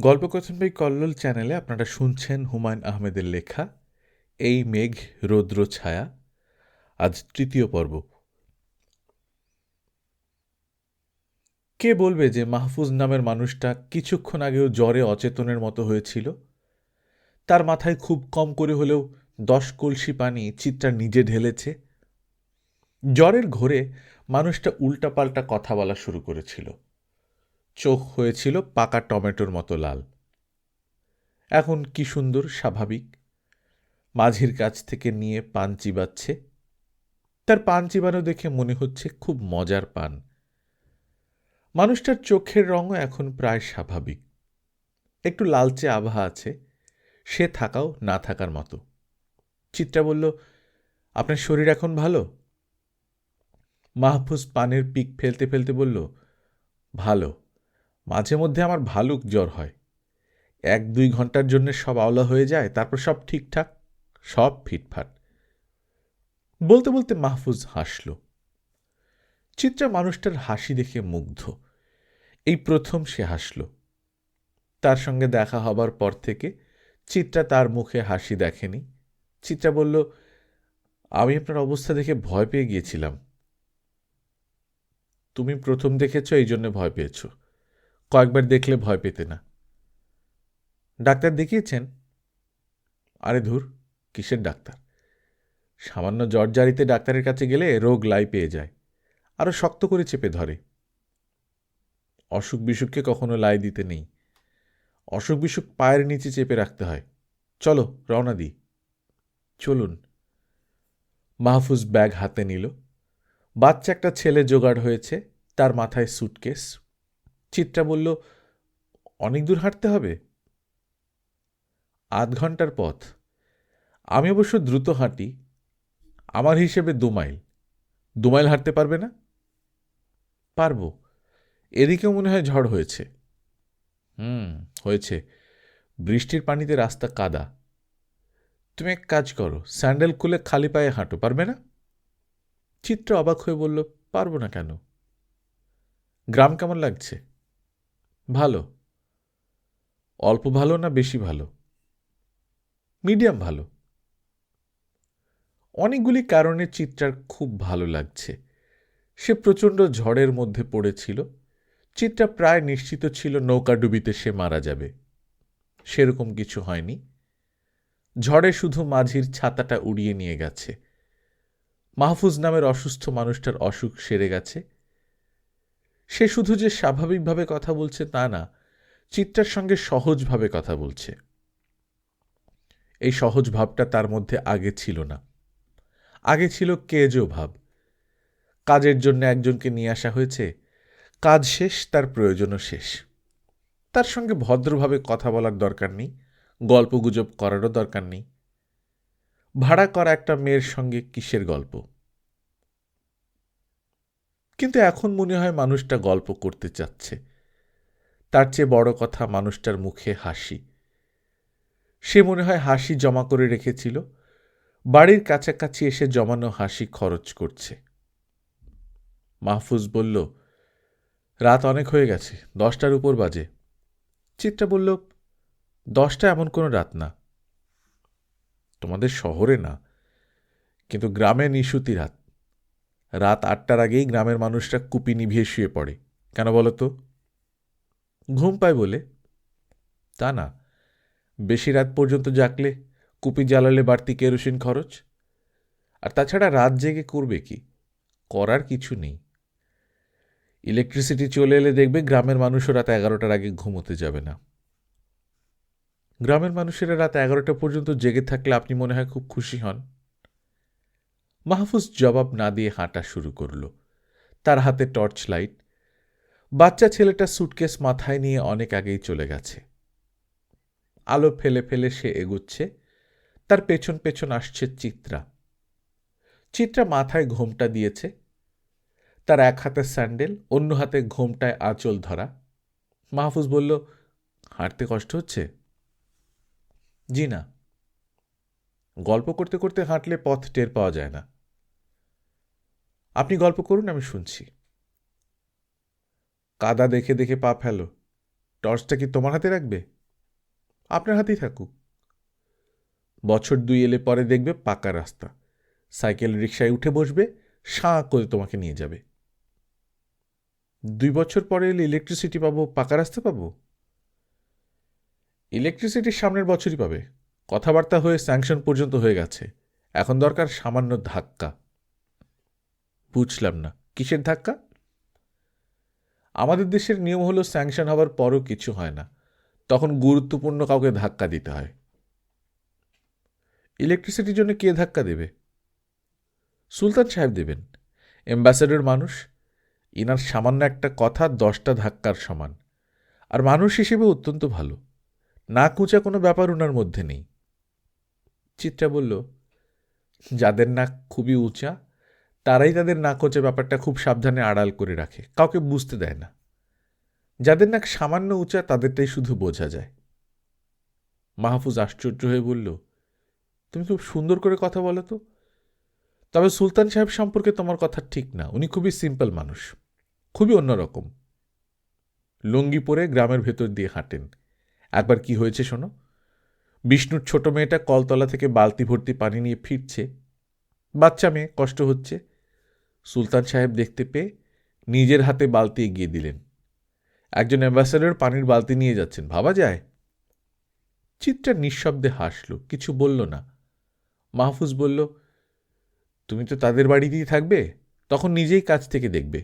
গল্পকথন by Kallol চ্যানেলে আপনারা শুনছেন হুমায়ুন আহমেদের লেখা এই মেঘ রৌদ্র ছায়া। আজ তৃতীয় পর্ব। কে বলবে যে মাহফুজ নামের মানুষটা কিছুক্ষণ আগেও জ্বরে অচেতনের মতো হয়েছিল? তার মাথায় খুব কম করে হলেও 10 কলসি পানি চিত্রা নিজে ঢেলেছে। জ্বরের ঘোরে মানুষটা উল্টাপাল্টা কথা বলা শুরু করেছিল। চোখ হয়েছিল পাকা টমেটোর মতো লাল। এখন কি সুন্দর স্বাভাবিক। মাঝির কাছ থেকে নিয়ে পান চিবাচ্ছে। তার পান চিবানো দেখে মনে হচ্ছে খুব মজার পান। মানুষটার চোখের রঙও এখন প্রায় স্বাভাবিক। একটু লালচে আভা আছে, সে থাকাও না থাকার মতো। চিত্রা বলল, আপনার শরীর এখন ভালো? মাহফুজ পানের পিক ফেলতে ফেলতে বলল, ভালো। মাঝে মধ্যে আমার ভালুক জ্বর হয়। 1-2 ঘন্টার জন্য সব আওলা হয়ে যায়, তারপর সব ঠিকঠাক, সব ফিটফাট। বলতে বলতে মাহফুজ হাসল। চিত্রা মানুষটার হাসি দেখে মুগ্ধ। এই প্রথম সে হাসল। তার সঙ্গে দেখা হবার পর থেকে চিত্রা তার মুখে হাসি দেখেনি। চিত্রা বলল, আমি আপনার অবস্থা দেখে ভয় পেয়ে গিয়েছিলাম। তুমি প্রথম দেখেছ, এই জন্য ভয় পেয়েছ। কয়েকবার দেখলে ভয় পেতে না। ডাক্তার দেখিয়েছেন? আরে ধুর, কিসের ডাক্তার? সামান্য জ্বরজারিতে ডাক্তারের কাছে গেলে রোগ লাই পেয়ে যায়, আরো শক্ত করে চেপে ধরে। অসুখ বিসুখকে কখনো লাই দিতে নেই। অসুখ বিসুখ পায়ের নিচে চেপে রাখতে হয়। চলো রওনা দিই। চলুন। মাহফুজ ব্যাগ হাতে নিল। বাচ্চা একটা ছেলে জোগাড় হয়েছে, তার মাথায় সুটকেস। চিত্রা বলল, অনেক দূর হাঁটতে হবে? 8 ঘন্টার পথ। আমি অবশ্য দ্রুত হাঁটি। আমার হিসেবে 2 মাইল। 2 মাইল হাঁটতে পারবে না? পারবো। এদিকেও মনে হয় ঝড় হয়েছে। হয়েছে। বৃষ্টির পানিতে রাস্তা কাদা। তুমি এক কাজ করো, স্যান্ডেল খুলে খালি পায়ে হাঁটো, পারবে না? চিত্র অবাক হয়ে বলল, পারবো না কেন? গ্রাম কেমন লাগছে? ভালো। অল্প ভালো না বেশি ভালো? মিডিয়াম ভালো। অনেকগুলি কারণে চিত্রার খুব ভালো লাগছে। সে প্রচণ্ড ঝড়ের মধ্যে পড়েছিল। চিত্রা প্রায় নিশ্চিত ছিল নৌকাডুবিতে সে মারা যাবে। সেরকম কিছু হয়নি। ঝড়ে শুধু মাঝির ছাতাটা উড়িয়ে নিয়ে গেছে। মাহফুজ নামের অসুস্থ মানুষটার অসুখ সেরে গেছে। সে শুধু যে স্বাভাবিকভাবে কথা বলছে তা না, চিত্রার সঙ্গে সহজভাবে কথা বলছে। এই সহজ ভাবটা তার মধ্যে আগে ছিল না। আগে ছিল কেজো ভাব। কাজের জন্য একজনকে নিয়ে আসা হয়েছে, কাজ শেষ, তার প্রয়োজনও শেষ। তার সঙ্গে ভদ্রভাবে কথা বলার দরকার নেই, গল্পগুজব করারও দরকার নেই। ভাড়া করা একটা মেয়ের সঙ্গে কিসের গল্প? কিন্তু এখন মনে হয় মানুষটা গল্প করতে চাচ্ছে। তার চেয়ে বড় কথা মানুষটার মুখে হাসি। সে মনে হয় হাসি জমা করে রেখেছিল, বাড়ির কাছাকাছি এসে জমানো হাসি খরচ করছে। মাহফুজ বলল, রাত অনেক হয়ে গেছে, 10টার উপর বাজে। চিত্রা বলল, 10টা এমন কোনো রাত না। তোমাদের শহরে না, কিন্তু গ্রামে নিশুতি রাত। রাত 8টার আগেই গ্রামের মানুষরা কুপি নিভিয়ে শুয়ে পড়ে। কেন বলো তো? ঘুম পায় বলে? তা না, বেশি রাত পর্যন্ত জাগলে, কুপি জ্বালালে বাড়তি কেরোসিন খরচ। আর তাছাড়া রাত জেগে করবে কি? করার কিছু নেই। ইলেকট্রিসিটি চলে এলে দেখবে গ্রামের মানুষও রাত 11টার আগে ঘুমোতে যাবে না। গ্রামের মানুষেরা রাত 11টা পর্যন্ত জেগে থাকলে আপনি মনে হয় খুব খুশি হন। মাহফুজ জবাব না দিয়ে হাঁটা শুরু করল। তার হাতে টর্চ লাইট। বাচ্চা ছেলেটা সুটকেস মাথায় নিয়ে অনেক আগেই চলে গেছে। আলো ফেলে ফেলে সে এগুচ্ছে। তার পেছন পেছন আসছে চিত্রা। চিত্রা মাথায় ঘোমটা দিয়েছে। তার এক হাতে স্যান্ডেল, অন্য হাতে ঘোমটায় আঁচল ধরা। মাহফুজ বলল, হাঁটতে কষ্ট হচ্ছে? জি না। গল্প করতে করতে হাঁটলে পথ টের পাওয়া যায় না। আপনি গল্প করুন, আমি শুনছি। কাদা দেখে দেখে পা ফেলো। টর্চটা কি তোমার হাতে রাখবে? আপনার হাতেই থাকুক। বছর 2 এলে পরে দেখবে পাকা রাস্তা, সাইকেল রিকশায় উঠে বসবে, সাঁ করে তোমাকে নিয়ে যাবে। 2 বছর পরে এলে ইলেকট্রিসিটি পাবো, পাকা রাস্তা পাবো? ইলেকট্রিসিটির সামনের বছরই পাবে। কথাবার্তা হয়ে স্যাংশন পর্যন্ত হয়ে গেছে, এখন দরকার সামান্য ধাক্কা। বুঝলাম না, কিসের ধাক্কা? আমাদের দেশের নিয়ম হলো স্যাংশন হওয়ার পরও কিছু হয় না, তখন গুরুত্বপূর্ণ কাউকে ধাক্কা দিতে হয়। ইলেকট্রিসিটির জন্য কে ধাক্কা দেবে? সুলতান সাহেব দেবেন, অ্যাম্বাসেডর মানুষ। ইনার সামান্য একটা কথা 10টা ধাক্কার সমান, আর মানুষ হিসেবে অত্যন্ত ভালো। না কুঁচা কোনো ব্যাপার ওনার মধ্যে নেই। চিত্রা বলল, যাদের নাক খুবই উঁচা তারাই তাদের নাক উঁচা ব্যাপারটা খুব সাবধানে আড়াল করে রাখে, কাউকে বুঝতে দেয় না। যাদের নাক সামান্য উঁচা তাদেরটাই শুধু বোঝা যায়। মাহফুজ আশ্চর্য হয়ে বলল, তুমি খুব সুন্দর করে কথা বলো তো। তবে সুলতান সাহেব সম্পর্কে তোমার কথা ঠিক না, উনি খুবই সিম্পল মানুষ, খুবই অন্যরকম। লুঙ্গি পরে গ্রামের ভেতর দিয়ে হাঁটেন। একবার কি হয়েছে শোনো। বিষ্ণুর ছোট মেয়েটা কলতলা থেকে বালতি ভর্তি পানি নিয়ে ফিরছে, বাচ্চা মেয়ে, কষ্ট হচ্ছে। সুলতান সাহেব দেখতে পেয়ে নিজের হাতে বালতি এগিয়ে দিলেন। একজন অ্যাম্বাসেডর পানির বালতি নিয়ে যাচ্ছেন, ভাবা যায়? চিত্রা নিঃশব্দে হাসল, কিছু বলল না। মাহফুজ বলল, তুমি তো তাদের বাড়িতেই থাকবে, তখন নিজেই কাছ থেকে দেখবে।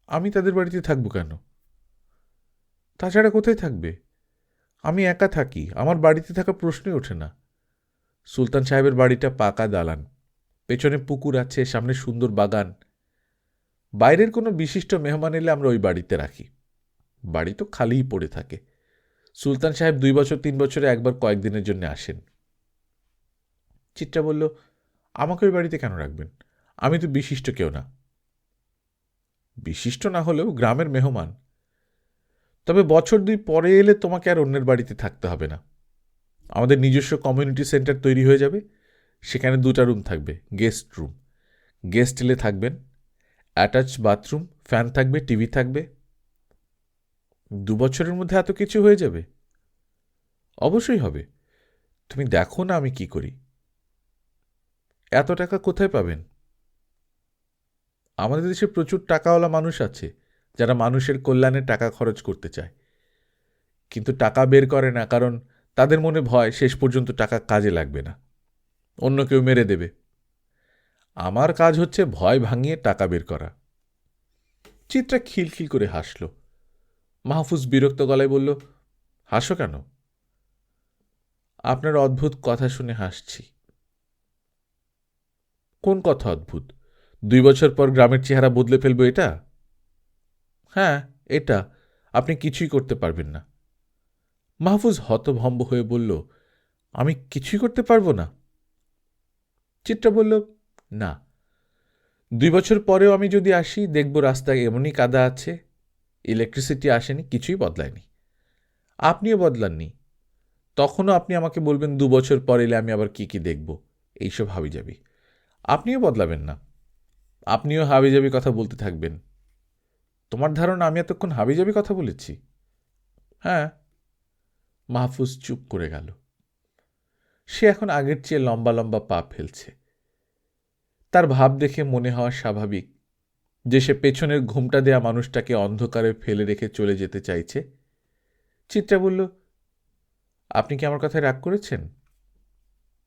আমি তাদের বাড়িতে থাকবো কেন? তাছাড়া কোথায় থাকবে? আমি একা থাকি, আমার বাড়িতে থাকা প্রশ্নই ওঠে না। সুলতান সাহেবের বাড়িটা পাকা দালান, পেছনে পুকুর আছে, সামনে সুন্দর বাগান। বাইরের কোনো বিশিষ্ট মেহমান এলে আমরা ওই বাড়িতে রাখি, বাড়ি তো খালিই পড়ে থাকে। সুলতান সাহেব 2 বছর 3 বছরে একবার কয়েকদিনের জন্য আসেন। চিত্রা বলল, আমাকে ওই বাড়িতে কেন রাখবেন? আমি তো বিশিষ্ট কেউ না। বিশিষ্ট না হলেও গ্রামের মেহমান। তবে বছর 2 পরে এলে তোমাকে আর অন্যের বাড়িতে থাকতে হবে না। আমাদের নিজস্ব কমিউনিটি সেন্টার তৈরি হয়ে যাবে, সেখানে 2টা রুম থাকবে, গেস্ট রুম। গেস্ট এলে থাকবেন, অ্যাটাচ বাথরুম, ফ্যান থাকবে, টিভি থাকবে। 2 বছরের মধ্যে এত কিছু হয়ে যাবে? অবশ্যই হবে, তুমি দেখো না আমি কি করি। এত টাকা কোথায় পাবেন? আমাদের দেশে প্রচুর টাকাওয়ালা মানুষ আছে যারা মানুষের কল্যাণে টাকা খরচ করতে চায়, কিন্তু টাকা বের করে না, কারণ তাদের মনে ভয় শেষ পর্যন্ত টাকা কাজে লাগবে না, অন্য কেউ মেরে দেবে। আমার কাজ হচ্ছে ভয় ভাঙিয়ে টাকা বের করা। চিত্রা খিলখিল করে হাসল। মাহফুজ বিরক্ত গলায় বলল, হাসো কেন? আপনার অদ্ভুত কথা শুনে হাসছি। কোন কথা অদ্ভুত? 2 বছর পর গ্রামের চেহারা বদলে ফেলবো এটা? হ্যাঁ, এটা। আপনি কিছুই করতে পারবেন না। মাহফুজ হতভম্ব হয়ে বলল, আমি কিছুই করতে পারবো না? চিত্রা বলল, না। 2 বছর পরেও আমি যদি আসি, দেখব রাস্তায় এমনই কাদা আছে, ইলেকট্রিসিটি আসেনি, কিছুই বদলায়নি। আপনিও বদলাননি। তখনও আপনি আমাকে বলবেন 2 বছর পর এলে আমি আবার কি কি দেখব, এইসব হাবিজাবি। আপনিও বদলাবেন না, আপনিও হাবিজাবি কথা বলতে থাকবেন। তোমার ধারণা আমি এতক্ষণ হাবিজাবি কথা বলেছি? হ্যাঁ। মাহফুজ চুপ করে গেল। সে এখন আগের চেয়ে লম্বা লম্বা পা ফেলছে। তার ভাব দেখে মনে হওয়া স্বাভাবিক যে সে পেছনের ঘুমটা দেয়া মানুষটাকে অন্ধকারে ফেলে রেখে চলে যেতে চাইছে। চিত্রা বলল, আপনি কি আমার কথায় রাগ করেছেন?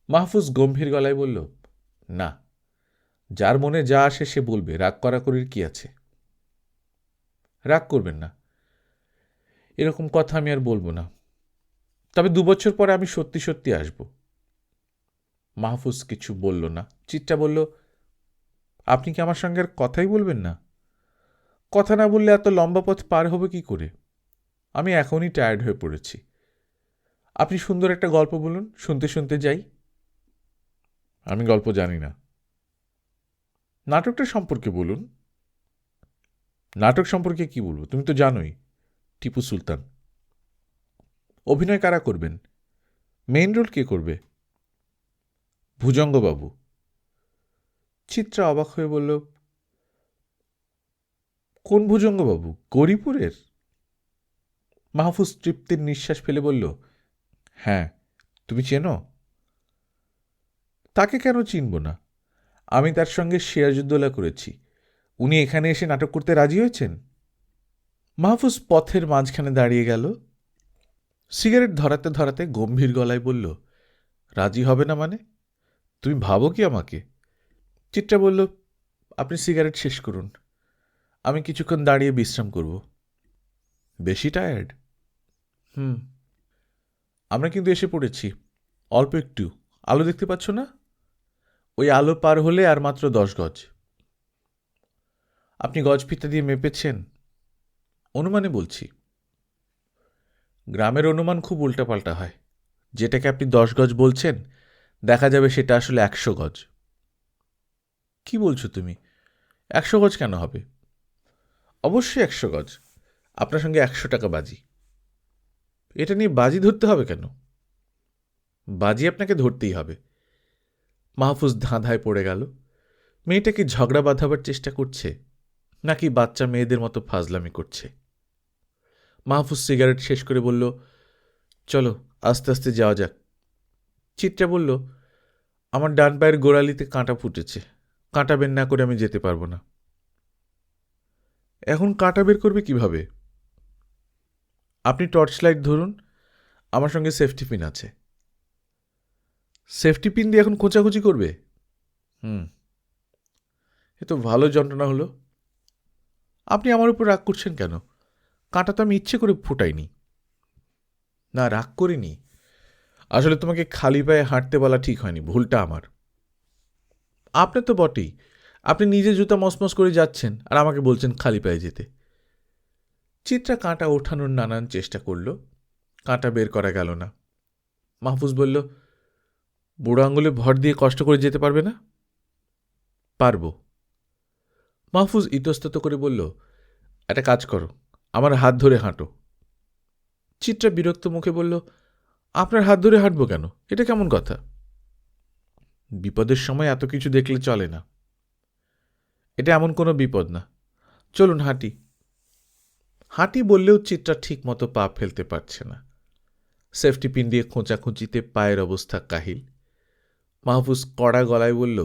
মাহফুজ গম্ভীর গলায় বলল, না। যার মনে যা আসে সে বলবে, রাগ করাকরির কি আছে? রাগ করবেন না, এরকম কথা আমি আর বলবো না। তবে 2 বছর পরে আমি সত্যি সত্যি আসব। মাহফুজ কিছু বলল না। চিত্রা বলল, আপনি কি আমার সঙ্গে আর কথাই বলবেন না? কথা না বললে এত লম্বা পথ পার হবে কি করে? আমি এখনই টায়ার্ড হয়ে পড়েছি। আপনি সুন্দর একটা গল্প বলুন, শুনতে শুনতে যাই। আমি গল্প জানি না। নাটকটা সম্পর্কে বলুন। নাটক সম্পর্কে কি বলবো, তুমি তো জানোই, টিপু সুলতান। অভিনয় কারা করবেন? মেইন রোল কে করবে? ভুজঙ্গবাবু। চিত্রা অবাক হয়ে বলল, কোন ভুজঙ্গবাবু? গৌরীপুরের? মাহফুজ তৃপ্তির নিঃশ্বাস ফেলে বলল, হ্যাঁ, তুমি চেনো? তাকে কেন চিনব না? আমি তার সঙ্গে সিরাজউদ্দৌলা করেছি। উনি এখানে এসে নাটক করতে রাজি হয়েছেন? মাহফুজ পথের মাঝখানে দাঁড়িয়ে গেল। সিগারেট ধরাতে ধরাতে গম্ভীর গলায় বলল, রাজি হবে না মানে? তুমি ভাবো কি আমাকে? চিত্রা বলল, আপনি সিগারেট শেষ করুন, আমি কিছুক্ষণ দাঁড়িয়ে বিশ্রাম করব। বেশি টায়ার্ড? হুম। আমরা কিন্তু এসে পড়েছি, অল্প একটু। আলো দেখতে পাচ্ছ না? ওই আলো পার হলে আর মাত্র 10 গজ। আপনি গজফিতা দিয়ে মেপেছেন? অনুমানে বলছি। গ্রামের অনুমান খুব উল্টাপাল্টা হয়। যেটাকে আপনি 10 গজ বলছেন, দেখা যাবে সেটা আসলে 100 গজ। কি বলছো তুমি? 100 গজ কেন হবে? অবশ্যই 100 গজ। আপনার সঙ্গে 100 টাকা বাজি। এটা নিয়ে বাজি ধরতে হবে কেন? বাজি আপনাকে ধরতেই হবে। মাহফুজ ধাঁধায় পড়ে গেল। মেয়েটা কি ঝগড়া বাঁধাবার চেষ্টা করছে, নাকি বাচ্চা মেয়েদের মতো ফাজলামি করছে? মাহফুজ সিগারেট শেষ করে বলল, চলো আস্তে আস্তে যাওয়া যাক। চিত্রা বলল, আমার ডান পায়ের গোড়ালিতে কাঁটা ফুটেছে, কাঁটা বের না করে আমি যেতে পারবো না। এখন কাঁটা বের করবে কিভাবে? আপনি টর্চ লাইট ধরুন, আমার সঙ্গে সেফটি পিন আছে। সেফটি পিন দিয়ে এখন খোঁচাখুচি করবে? হুম। এ তো ভালো যন্ত্রণা হলো। আপনি আমার উপর রাগ করছেন কেন? কাঁটা তো আমি ইচ্ছে করে ফুটাইনি। না, রাগ করিনি। আসলে তোমাকে খালি পায়ে হাঁটতে বলা ঠিক হয়নি, ভুলটা আমার। আপনার তো বটেই। আপনি নিজে জুতা মসমস করে যাচ্ছেন আর আমাকে বলছেন খালি পায়ে যেতে। চিত্রা কাঁটা ওঠানোর নানান চেষ্টা করল, কাঁটা বের করা গেল না। মাহফুজ বলল, বুড়ো আঙুলে ভর দিয়ে কষ্ট করে যেতে পারবে না? পারব। মাহফুজ ইতস্তত করে বলল, একটা কাজ করো, আমার হাত ধরে হাঁটো। চিত্রা বিরক্ত মুখে বলল, আপনার হাত ধরে হাঁটবো কেন? এটা কেমন কথা? বিপদের সময় এত কিছু দেখলে চলে না। এটা এমন কোনো বিপদ না, চলুন হাঁটি। হাঁটি বললেও চিত্রা ঠিক মতো পা ফেলতে পারছে না। সেফটি পিন দিয়ে খোঁচাখুঁচিতে পায়ের অবস্থা কাহিল। মাহফুজ কড়া গলায় বলল,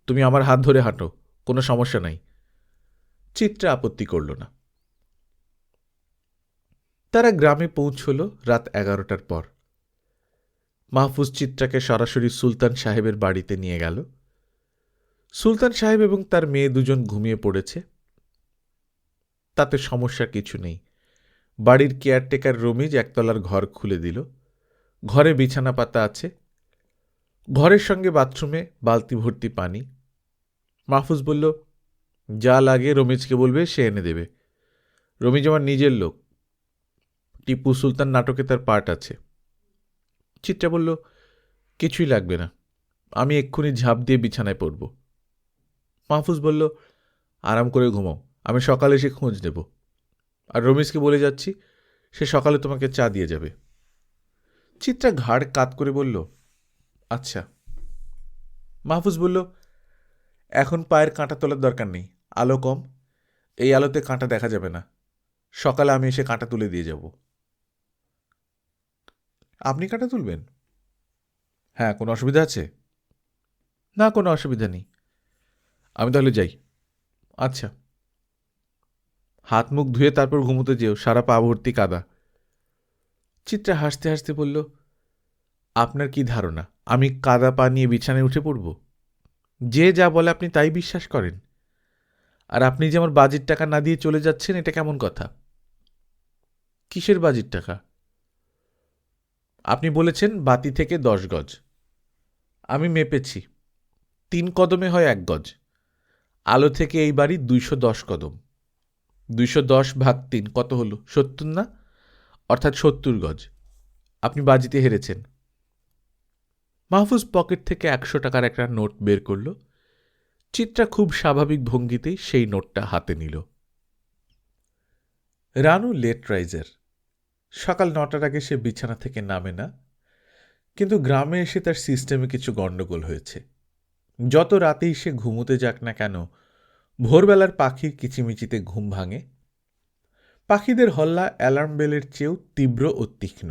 তুমি আমার হাত ধরে হাঁটো, কোনো সমস্যা নাই। চিত্রা আপত্তি করল না। তারা গ্রামে পৌঁছল রাত 11টার পর। মাহফুজ চিত্রাকে সরাসরি সুলতান সাহেবের বাড়িতে নিয়ে গেল। সুলতান সাহেব এবং তার মেয়ে দুজন ঘুমিয়ে পড়েছে। তাতে সমস্যা কিছু নেই। বাড়ির কেয়ারটেকার রমিজ একতলার ঘর খুলে দিল। ঘরে বিছানা পাতা আছে। ঘরের সঙ্গে বাথরুমে বালতি ভর্তি পানি। মাহফুজ বলল, যা লাগে রমিজকে বলবে, সে এনে দেবে। রমিজ আমার নিজের লোক। টিপু সুলতান নাটকে তার পার্ট আছে। চিত্রা বলল, কিছুই লাগবে না, আমি এক্ষুনি ঝাঁপ দিয়ে বিছানায় পড়ব। মাহফুজ বলল, আরাম করে ঘুমাও, আমি সকালে এসে খোঁজ নেব। আর রমিজকে বলে যাচ্ছি, সে সকালে তোমাকে চা দিয়ে যাবে। চিত্রা ঘাড় কাত করে বলল, আচ্ছা। মাহফুজ বলল, এখন পায়ের কাঁটা তোলার দরকার নেই, আলো কম, এই আলোতে কাঁটা দেখা যাবে না। সকালে আমি এসে কাঁটা তুলে দিয়ে যাব। আপনি কাঁটা তুলবেন? হ্যাঁ, কোনো অসুবিধা আছে? না, কোনো অসুবিধা নেই। আমি তাহলে যাই। আচ্ছা। হাত মুখ ধুয়ে তারপর ঘুমোতে যেও, সারা পা ভর্তি কাদা। চিত্রা হাসতে হাসতে বলল, আপনার কি ধারণা আমি কাদা পা নিয়ে বিছানায় উঠে পড়ব? যে যা বলে আপনি তাই বিশ্বাস করেন? আর আপনি যে আমার বাজির টাকা না দিয়ে চলে যাচ্ছেন, এটা কেমন কথা? কিসের বাজির টাকা? আপনি বলেছেন বাতি থেকে 10 গজ। আমি মেপেছি, 3 কদমে হয় 1 গজ। আলো থেকে এই বাড়ি 210 কদম। 210 ভাগ 3 কত হলো? 70 না? অর্থাৎ 70 গজ। আপনি বাজিতে হেরেছেন। মাহফুজ পকেট থেকে 100 টাকার একটা নোট বের করল। চিত্রা খুব স্বাভাবিক ভঙ্গিতেই সেই নোটটা হাতে নিল। Ranu late riser. সকাল 9টার আগে সে বিছানা থেকে নামে না। কিন্তু গ্রামে এসে তার সিস্টেমে কিছু গণ্ডগোল হয়েছে। যত রাতেই সে ঘুমোতে যাক না কেন, ভোরবেলার পাখির কিচিমিচিতে ঘুম ভাঙে। পাখিদের হল্লা অ্যালার্ম বেলের চেয়েও তীব্র ও তীক্ষ্ণ।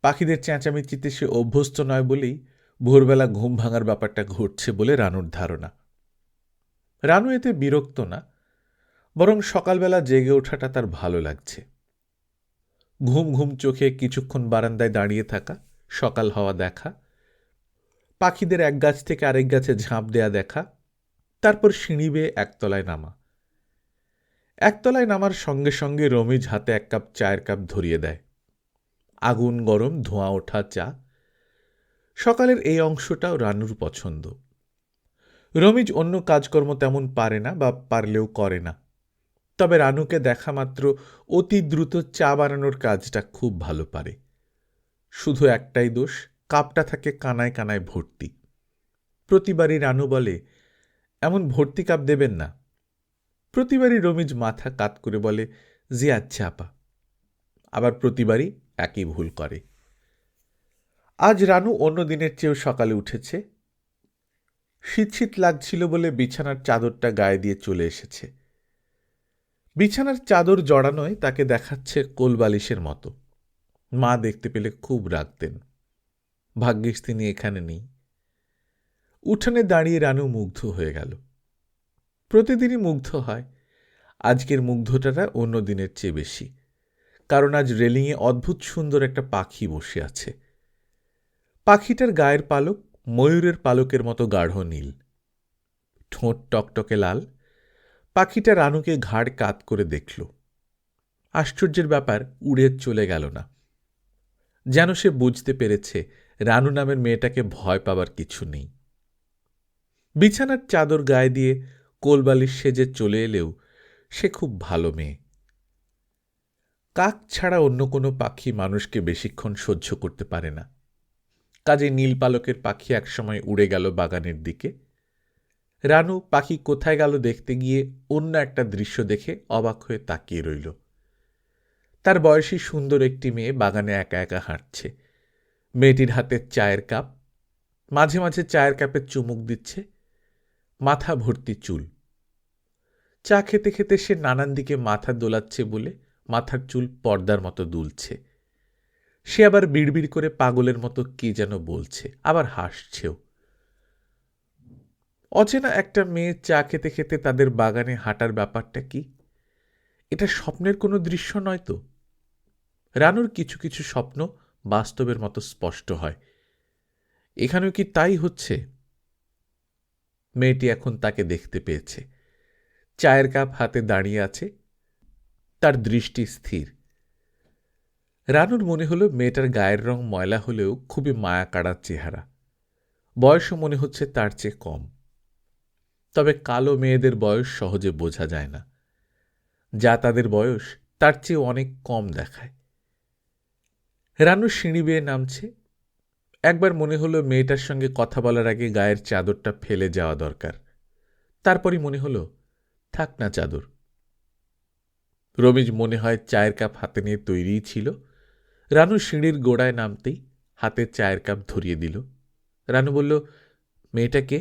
পাখিদের চেঁচামেচিতে সে অভ্যস্ত নয় বলেই ভোরবেলা ঘুম ভাঙার ব্যাপারটা ঘটছে বলে রানুর ধারণা। রানু এতে বিরক্ত না, বরং সকালবেলা জেগে ওঠাটা তার ভালো লাগছে। ঘুম ঘুম চোখে কিছুক্ষণ বারান্দায় দাঁড়িয়ে থাকা, সকাল হওয়া দেখা, পাখিদের এক গাছ থেকে আরেক গাছে ঝাঁপ দেয়া দেখা, তারপর সিঁড়ি বেয়ে একতলায় নামা। একতলায় নামার সঙ্গে সঙ্গে রমিজ হাতে এক কাপ চায়ের কাপ ধরিয়ে দেয়। আগুন গরম ধোঁয়া ওঠা চা। সকালের এই অংশটাও রানুর পছন্দ। রমিজ অন্য কাজকর্ম তেমন পারে না বা পারলেও করে না, তবে রানুকে দেখা মাত্র অতি দ্রুত চা বানানোর কাজটা খুব ভালো পারে। শুধু একটাই দোষ, কাপটা থাকে কানায় কানায় ভর্তি। প্রতিবারই রানু বলে, এমন ভর্তি কাপ দেবেন না। প্রতিবারই রমিজ মাথা কাত করে বলে, জি আচ্ছা আপা। আবার প্রতিবারই একই ভুল করে। আজ রানু অন্য দিনের চেয়েও সকালে উঠেছে। শীত শীত লাগছিল বলে বিছানার চাদরটা গায়ে দিয়ে চলে এসেছে। বিছানার চাদর জড়ানোয় তাকে দেখাচ্ছে কোলবালিশের মতো। মা দেখতে পেলে খুব রাগতেন। ভাগ্যিস তিনি এখানে নেই। উঠানে দাঁড়িয়ে রানু মুগ্ধ হয়ে গেল। প্রতিদিনই মুগ্ধ হয়, আজকের মুগ্ধতাটা অন্য দিনের চেয়ে বেশি, কারণ আজ রেলিংয়ে অদ্ভুত সুন্দর একটা পাখি বসে আছে। পাখিটার গায়ের পালক ময়ূরের পালকের মতো গাঢ় নীল, ঠোঁট টকটকে লাল। পাখিটা রানুকে ঘাড় কাত করে দেখল। আশ্চর্যের ব্যাপার, উড়ে চলে গেল না। যেন সে বুঝতে পেরেছে রানু নামের মেয়েটাকে ভয় পাবার কিছু নেই। বিছানার চাদর গায়ে দিয়ে কোলবালিশ সেজে চলে এলেও সে খুব ভালো মেয়ে। কাক ছাড়া অন্য কোনো পাখি মানুষকে বেশিক্ষণ সহ্য করতে পারে না। কাজে নীল পালকের পাখি একসময় উড়ে গেল বাগানের দিকে। রানু পাখি কোথায় গেল দেখতে গিয়ে অন্য একটা দৃশ্য দেখে অবাক হয়ে তাকিয়ে রইল। তার বয়সী সুন্দর একটি মেয়ে বাগানে একা একা হাঁটছে। মেয়েটির হাতে চায়ের কাপ, মাঝে মাঝে চায়ের কাপে চুমুক দিচ্ছে। মাথা ভর্তি চুল। চা খেতে খেতে সে নানান দিকে মাথা দোলাচ্ছে বলে মাথার চুল পর্দার মতো দুলছে। সে আবার বিড়বিড় করে পাগলের মতো কি যেন বলছে, আবার হাসছেও। অচেনা একটা মেয়ে চা খেতে খেতে তাদের বাগানে হাঁটার ব্যাপারটা কি? এটা স্বপ্নের কোনো দৃশ্য নয় তো? রানুর কিছু কিছু স্বপ্ন বাস্তবের মতো স্পষ্ট হয়। এখানেও কি তাই হচ্ছে? মেয়েটি এখন তাকে দেখতে পেয়েছে। চায়ের কাপ হাতে দাঁড়িয়ে আছে, তার দৃষ্টি স্থির। রানুর মনে হলো মেয়েটার গায়ের রং ময়লা হলেও খুবই মায়া কাড়ার চেহারা। বয়সও মনে হচ্ছে তার চেয়ে কম। তবে কালো মেয়েদের বয়স সহজে বোঝা যায় না। যা তাদের বয়স তার চেয়ে অনেক কম দেখায়। রানু সিঁড়ি বেয়ে নামছে। একবার মনে হলো মেয়েটার সঙ্গে কথা বলার আগে গায়ের চাদরটা ফেলে যাওয়া দরকার। তারপরই মনে হলো থাক না চাদর। রমিজ মনে হয় চায়ের কাপ হাতে নিয়ে তৈরিই ছিল। রানু সিঁড়ির গোড়ায় নামতেই হাতে চায়ের কাপ ধরিয়ে দিল। রানু বলল, মেয়েটা কে?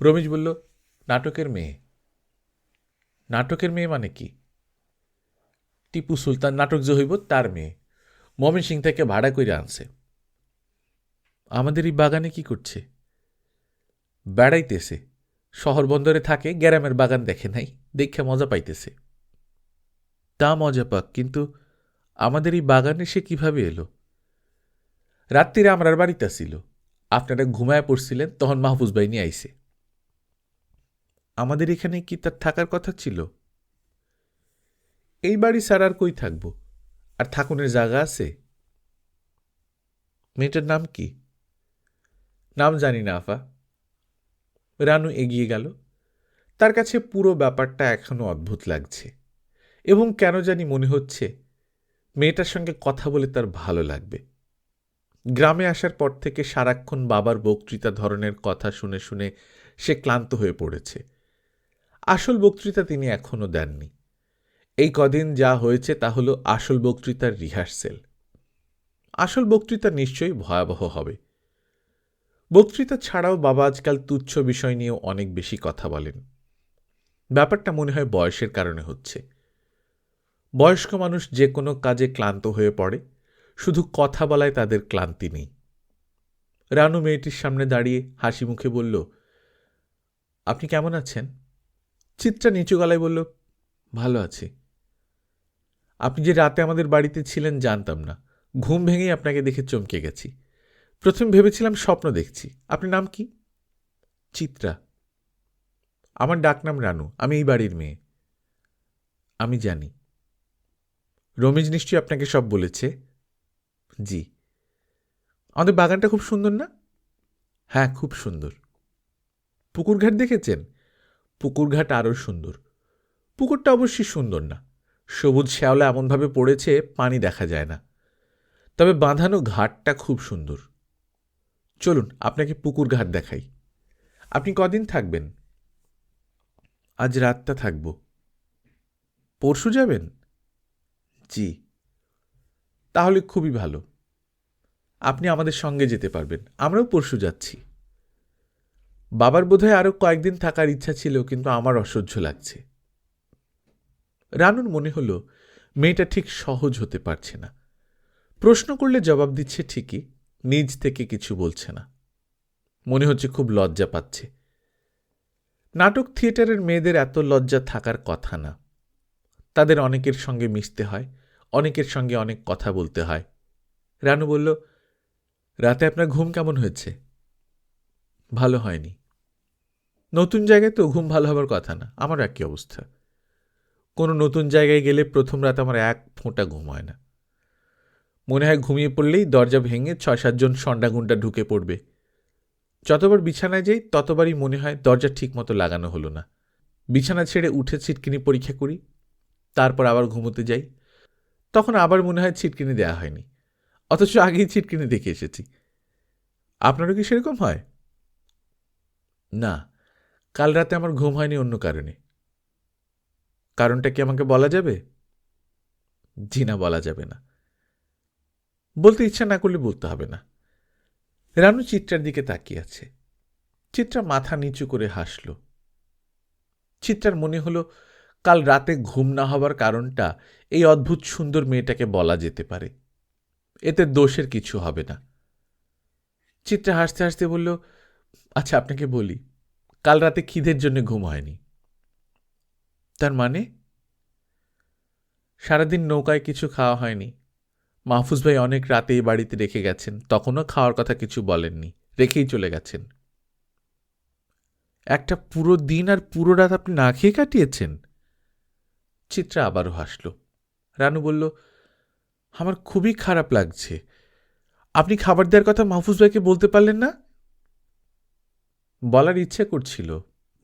রমিজ বলল, নাটকের মেয়ে। নাটকের মেয়ে মানে কি? টিপু সুলতান নাটক যে হইব তার মেয়ে। ময়মনসিং থেকে ভাড়া কইরা আনছে। আমাদের এই বাগানে কি করছে? বেড়াইতেছে। শহর বন্দরে থাকে, গ্রামের বাগান দেখে নাই, দেখে মজা পাইতেছে। তা মজা পাক, কিন্তু আমাদের এই বাগানে সে কিভাবে এলো? রাত্রিরে আমরার বাড়িতে ছিল, আপনারা ঘুমায় পড়ছিলেন, তখন মাহফুজ ভাই নিয়ে আইছে। আমাদের এখানে কি তার থাকার কথা ছিল? এই বাড়ি ছাড়া আর কই থাকব? আর থাকুনের জায়গা আছে? মেয়েটার নাম কি? নাম জানি না আফা। রানু এগিয়ে গেল। তার কাছে পুরো ব্যাপারটা এখনো অদ্ভুত লাগছে, এবং কেন জানি মনে হচ্ছে মেয়েটার সঙ্গে কথা বলে তার ভালো লাগবে। গ্রামে আসার পর থেকে সারাক্ষণ বাবার বক্তৃতা ধরনের কথা শুনে শুনে সে ক্লান্ত হয়ে পড়েছে। আসল বক্তৃতা তিনি এখনো দেননি। এই কদিন যা হয়েছে তা হলো আসল বক্তৃতার রিহার্সেল। আসল বক্তৃতা নিশ্চয়ই ভয়াবহ হবে। বক্তৃতা ছাড়াও বাবা আজকাল তুচ্ছ বিষয় নিয়েও অনেক বেশি কথা বলেন। ব্যাপারটা মনে হয় বয়সের কারণে হচ্ছে। বয়স্ক মানুষ যে কোনো কাজে ক্লান্ত হয়ে পড়ে, শুধু কথা বলায় তাদের ক্লান্তি নেই। রানু মেয়েটির সামনে দাঁড়িয়ে হাসি মুখে বলল, আপনি কেমন আছেন? চিত্রা নিচু গলায় বলল, ভালো আছি। আপনি যে রাতে আমাদের বাড়িতে ছিলেন জানতাম না, ঘুম ভেঙেই আপনাকে দেখে চমকে গেছি। প্রথমে ভেবেছিলাম স্বপ্ন দেখছি। আপনার নাম কি? চিত্রা। আমার ডাকনাম রানু, আমি এই বাড়ির মেয়ে। আমি জানি। রমেশ নিশ্চয়ই আপনাকে সব বলেছে? জি। আমাদের বাগানটা খুব সুন্দর না? হ্যাঁ, খুব সুন্দর। পুকুরঘাট দেখেছেন? পুকুরঘাট আরও সুন্দর। পুকুরটা অবশ্যই সুন্দর না, সবুজ শ্যাওলা এমনভাবে পড়েছে পানি দেখা যায় না, তবে বাঁধানো ঘাটটা খুব সুন্দর। চলুন আপনাকে পুকুর ঘাট দেখাই। আপনি কদিন থাকবেন? আজ রাতটা থাকব। পরশু যাবেন? জি। তাহলে খুবই ভালো, আপনি আমাদের সঙ্গে যেতে পারবেন। আমরাও পরশু যাচ্ছি। বাবার বোধহয় আরও কয়েকদিন থাকার ইচ্ছা ছিল, কিন্তু আমার অসহ্য লাগছে। রানুর মনে হলো মেয়েটা ঠিক সহজ হতে পারছে না। প্রশ্ন করলে জবাব দিচ্ছে ঠিকই, নিজ থেকে কিছু বলছে না। মনে হচ্ছে খুব লজ্জা পাচ্ছে। নাটক থিয়েটারের মেয়েদের এত লজ্জা থাকার কথা না। তাদের অনেকের সঙ্গে মিশতে হয়, অনেকের সঙ্গে অনেক কথা বলতে হয়। রানু বলল, রাতে আপনার ঘুম কেমন হয়েছে? ভালো হয়নি। নতুন জায়গায় তো ঘুম ভালো হবার কথা না, আমার একই অবস্থা। কোনো নতুন জায়গায় গেলে প্রথম রাত আমার এক ফোঁটা ঘুম হয় না। মনে হয় ঘুমিয়ে পড়লেই দরজা ভেঙে ৬-৭ জন সন্ডাগুন্ডা ঢুকে পড়বে। যতবার বিছানায় যাই ততবারই মনে হয় দরজা ঠিক মতো লাগানো হলো না। বিছানা ছেড়ে উঠে ছিটকিনি পরীক্ষা করি, তারপর আবার ঘুমোতে যাই, তখন আবার মনে হয় ছিটকিনি দেয়া হয়নি, অথচ আগেই ছিটকিনি দেখে এসেছি। আপনারও কি সেরকম হয়? না, কাল রাতে আমার ঘুম হয়নি অন্য কারণে। কারণটা কি আমাকে বলা যাবে? জি না, বলা যাবে না। বলতে ইচ্ছা না করলে বলতে হবে না। রানু চিত্রার দিকে তাকিয়ে আছে। চিত্রা মাথা নিচু করে হাসল। চিত্রার মনে হলো কাল রাতে ঘুম না হবার কারণটা এই অদ্ভুত সুন্দর মেয়েটাকে বলা যেতে পারে, এতে দোষের কিছু হবে না। চিত্রা হাসতে হাসতে বলল, আচ্ছা আপনাকে বলি, কাল রাতে খিদের জন্য ঘুম হয়নি। তার মানে? সারাদিন নৌকায় কিছু খাওয়া হয়নি। মাহফুজ ভাই অনেক রাতে এই বাড়িতে রেখে গেছেন, তখনও খাওয়ার কথা কিছু বলেননি, রেখেই চলে গেছেন। একটা পুরো দিন আর পুরো রাত আপনি না খেয়ে কাটিয়েছেন? চিত্রা আবারও হাসল। রানু বলল, আমার খুবই খারাপ লাগছে। আপনি খাবার দেওয়ার কথা মাহফুজ ভাইকে বলতে পারলেন না? বলার ইচ্ছে করছিল,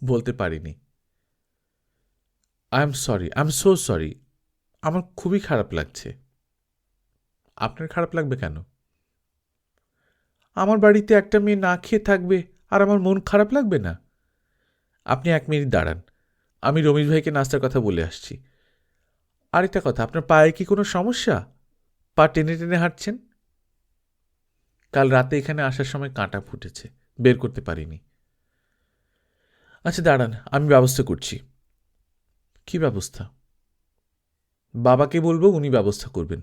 বলতে পারিনি। I am sorry, I am so sorry. আমার খুবই খারাপ লাগছে। আপনার খারাপ লাগবে কেন? আমার বাড়িতে একটা মেয়ে না খেয়ে থাকবে আর আমার মন খারাপ লাগবে না? আপনি 1 মিনিট দাঁড়ান, আমি রমেশ ভাইকে নাস্তার কথা বলে আসছি। আরেকটা কথা, আপনার পায়ে কি কোনো সমস্যা? পা টেনে টেনে হাঁটছেন? কাল রাতে এখানে আসার সময় কাঁটা ফুটেছে, বের করতে পারিনি। আচ্ছা দাঁড়ান, আমি ব্যবস্থা করছি। কি ব্যবস্থা? বাবাকে বলবো, উনি ব্যবস্থা করবেন।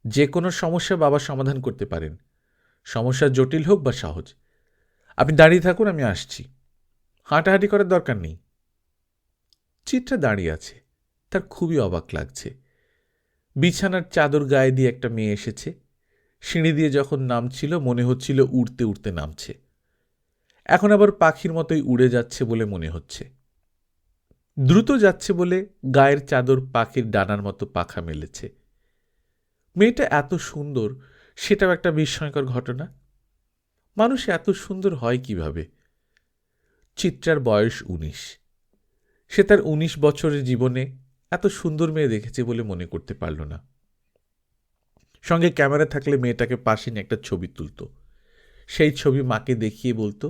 যে কোনো সমস্যা বাবা সমাধান করতে পারেন, সমস্যা জটিল হোক বা সহজ। আপনি দাঁড়িয়ে থাকুন, আমি আসছি। হাঁটাহাঁটি করার দরকার নেই। চিত্রা দাঁড়িয়ে আছে, তার খুবই অবাক লাগছে। বিছানার চাদর গায়ে দিয়ে একটা মেয়ে এসেছে। সিঁড়ি দিয়ে যখন নামছিল মনে হচ্ছিল উড়তে উড়তে নামছে, এখন আবার পাখির মতোই উড়ে যাচ্ছে বলে মনে হচ্ছে। দ্রুত যাচ্ছে বলে গায়ের চাদর পাখির ডানার মতো পাখা মেলেছে। মেয়েটা এত সুন্দর, সেটাও একটা বিস্ময়কর ঘটনা। মানুষ এত সুন্দর হয় কিভাবে? চিত্রার বয়স 19। সে তার 19 বছরের জীবনে এত সুন্দর মেয়ে দেখেছে বলে মনে করতে পারল না। সঙ্গে ক্যামেরা থাকলে মেয়েটাকে পাশে নিয়ে একটা ছবি তুলত। সেই ছবি মাকে দেখিয়ে বলতো,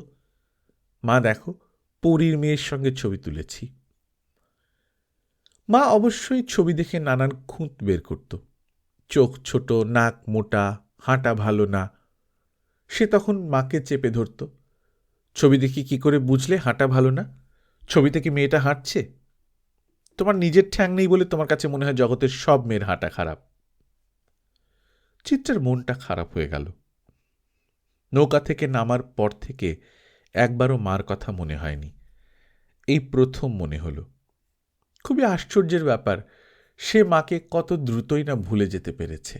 মা দেখো, পরীর মেয়ের সঙ্গে ছবি তুলেছি। মা অবশ্যই ছবি দেখে নানান খুঁত বের করত। চোখ ছোট, নাক মোটা, হাঁটা ভালো না। সে তখন মাকে চেপে ধরত। ছবি দেখি কি করে বুঝলে হাঁটা ভালো না? ছবিতে কি মেয়েটা হাঁটছে? তোমার নিজের ঠ্যাং নেই বলে তোমার কাছে মনে হয় জগতের সব মেয়ের হাঁটা খারাপ। চিত্রার মনটা খারাপ হয়ে গেল। নৌকা থেকে নামার পর থেকে একবারও মার কথা মনে হয়নি, এই প্রথম মনে হলো। খুবই আশ্চর্যের ব্যাপার, সে মাকে কত দ্রুতই না ভুলে যেতে পেরেছে।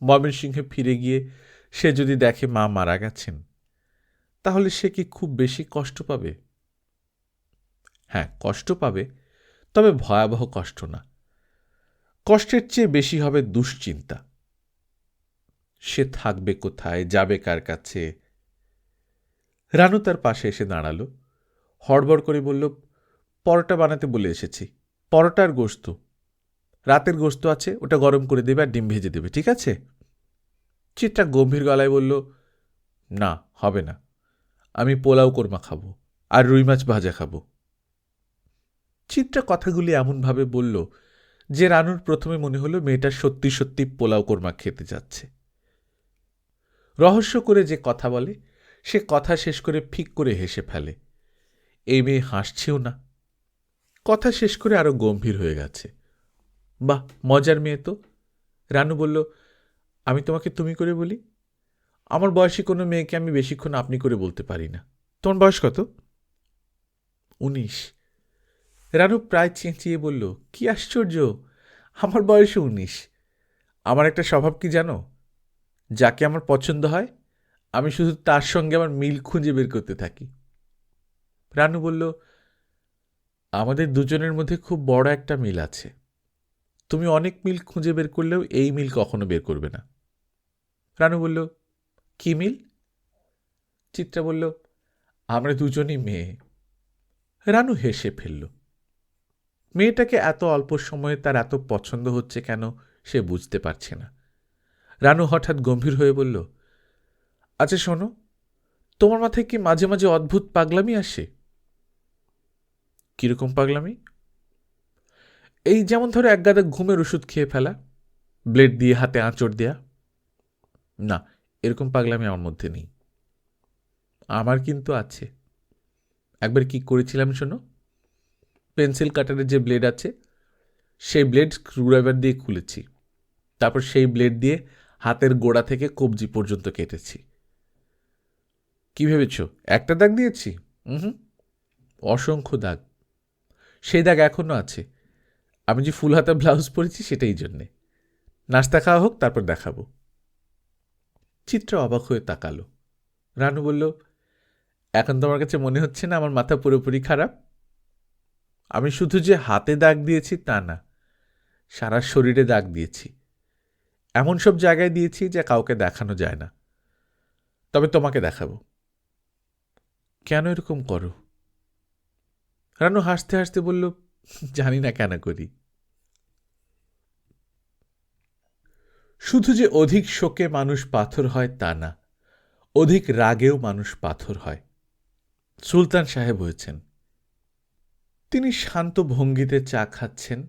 ময়মনসিংহে ফিরে গিয়ে সে যদি দেখে মা মারা গেছেন, তাহলে সে কি খুব বেশি কষ্ট পাবে? হ্যাঁ, কষ্ট পাবে, তবে ভয়াবহ কষ্ট না। কষ্টের চেয়ে বেশি হবে দুশ্চিন্তা। সে থাকবে কোথায়, যাবে কার কাছে? রানু তার পাশে এসে দাঁড়াল, হড়বড় করে বলল, পরোটা বানাতে বলে এসেছি। পরোটা আর গোস্ত, রাতের গোস্ত আছে, ওটা গরম করে দেবে আর ডিম ভেজে দেবে, ঠিক আছে? চিত্রা গম্ভীর গলায় বলল, না, হবে না, আমি পোলাও কোরমা খাবো আর রুই মাছ ভাজা খাবো। চিত্রা কথাগুলি এমনভাবে বলল যে রানুর প্রথমে মনে হলো মেয়েটা সত্যি সত্যি পোলাও কোরমা খেতে যাচ্ছে। রহস্য করে যে কথা বলে, সে কথা শেষ করে ফিক করে হেসে ফেলে। এই মেয়ে হাসছেও না, কথা শেষ করে আরো গম্ভীর হয়ে গেছে। বাহ, মজার মেয়ে তো। রানু বলল, আমি তোমাকে তুমি করে বলি? আমার বয়সী কোনো মেয়েকে আমি বেশিক্ষণ আপনি করে বলতে পারি না। তোমার বয়স কত? 19। রানু প্রায় চেঁচিয়ে বলল, কি আশ্চর্য, আমার বয়সও 19। আমার একটা স্বভাব কি জানো? যাকে আমার পছন্দ হয় আমি শুধু তার সঙ্গে আমার মিল খুঁজে বের করতে থাকি। রানু বলল, আমাদের দুজনের মধ্যে খুব বড় একটা মিল আছে। তুমি অনেক মিল খুঁজে বের করলেও এই মিল কখনো বের করবে না। রানু বলল, কি মিল? চিত্রা বলল, আমরা দুজনই মেয়ে। রানু হেসে ফেলল। মেয়েটাকে এত অল্প সময়ে তার এত পছন্দ হচ্ছে কেন সে বুঝতে পারছে না। রানু হঠাৎ গম্ভীর হয়ে বলল, আচ্ছা শোনো, তোমার মাথায় কি মাঝে মাঝে অদ্ভুত পাগলামি আসে? কিরকম পাগলামি? এই যেমন ধরো একগাদা ঘুমের ওষুধ খেয়ে ফেলা, ব্লেড দিয়ে হাতে আঁচড় দেয়া। না, এরকম পাগলামি আমার মধ্যে নেই। আমার কিন্তু আছে। একবার কি করেছিলাম শোনো। পেন্সিল কাটারের যে ব্লেড আছে, সেই ব্লেড স্ক্রুড্রাইভার দিয়ে খুলেছি, তারপর সেই ব্লেড দিয়ে হাতের গোড়া থেকে কবজি পর্যন্ত কেটেছি। কি ভেবেছ একটা দাগ দিয়েছি? হুম, অসংখ্য দাগ। সেই দাগ এখনো আছে। আমি যে ফুল হাতা ব্লাউজ পরেছি সেটাই জন্যে। নাস্তা খাওয়া হোক, তারপর দেখাবো। চিত্রা অবাক হয়ে তাকালো। রানু বলল, এখন তোমার কাছে মনে হচ্ছে না আমার মাথা পুরোপুরি খারাপ? আমি শুধু যে হাতে দাগ দিয়েছি তা না, সারা শরীরে দাগ দিয়েছি। এমন সব জায়গায় দিয়েছি যা কাউকে দেখানো যায় না। তবে তোমাকে দেখাবো। কেন এরকম করো? রানু হাসতে হাসতে বলল, জানি না কেন করি। শুধু যে অধিক শোকে মানুষ পাথর হয় তা না, অধিক রাগেও মানুষ পাথর হয়। সুলতান সাহেব হয়েছেন। তিনি শান্ত ভঙ্গিতে চা খাচ্ছেন।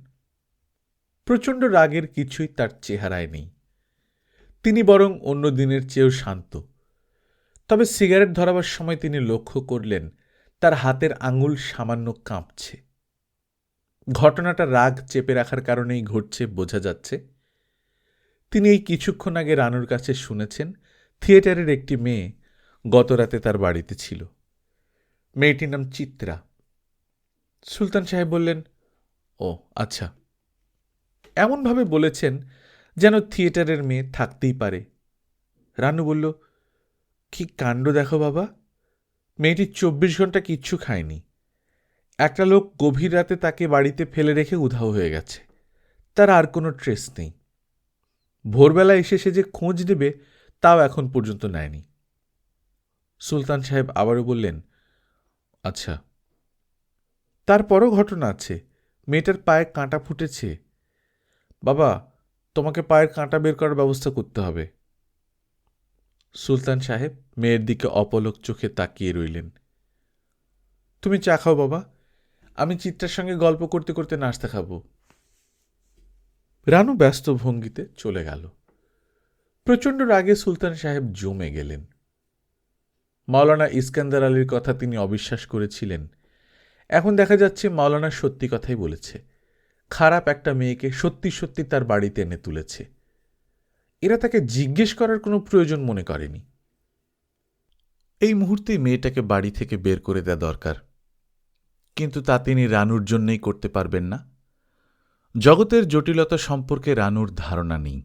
প্রচণ্ড রাগের কিছুই তার চেহারায় নেই। তিনি বরং অন্য দিনের চেয়েও শান্ত। তবে সিগারেট ধরাবার সময় তিনি লক্ষ্য করলেন তার হাতের আঙুল সামান্য কাঁপছে। ঘটনাটা রাগ চেপে রাখার কারণেই ঘটছে বোঝা যাচ্ছে। তিনি এই কিছুক্ষণ আগে রানুর কাছে শুনেছেন থিয়েটারের একটি মেয়ে গতরাতে তার বাড়িতে ছিল। মেয়েটির নাম চিত্রা। সুলতান সাহেব বললেন, ও আচ্ছা। এমনভাবে বলেছেন যেন থিয়েটারের মেয়ে থাকতেই পারে। রানু বলল, কি কাণ্ড দেখো বাবা, মেয়েটি 24 ঘন্টা কিচ্ছু খায়নি। একটা লোক গভীর রাতে তাকে বাড়িতে ফেলে রেখে উধাও হয়ে গেছে, তার আর কোনো ট্রেস নেই। ভোরবেলা এসে সে যে খোঁজ নেবে তাও এখন পর্যন্ত নেয়নি। সুলতান সাহেব আবারও বললেন, আচ্ছা। তারপরও ঘটনা আছে। মেয়েটার পায়ে কাঁটা ফুটেছে। বাবা, তোমাকে পায়ের কাঁটা বের করার ব্যবস্থা করতে হবে। সুলতান সাহেব মেয়ের দিকে অপলক চোখে তাকিয়ে রইলেন। তুমি চা খাও বাবা, আমি চিত্রার সঙ্গে গল্প করতে করতে নাস্তা খাবো। রানু ব্যস্ত ভঙ্গিতে চলে গেল। প্রচণ্ড রাগে সুলতান সাহেব জমে গেলেন। মাওলানা ইস্কান্দার আলীর কথা তিনি অবিশ্বাস করেছিলেন, এখন দেখা যাচ্ছে মাওলানা সত্যি কথাই বলেছে, খারাপ একটা মেয়েকে সত্যি সত্যি তার বাড়িতে এনে তুলেছে। এরা তাকে জিজ্ঞেস করার কোনো প্রয়োজন মনে করেনি। এই মুহূর্তেই মেয়েটাকে বাড়ি থেকে বের করে দেওয়া দরকার, কিন্তু তা তিনি রানুর জন্যই করতে পারবেন না। জগতের জটিলতা সম্পর্কে রানুর ধারণা নেই।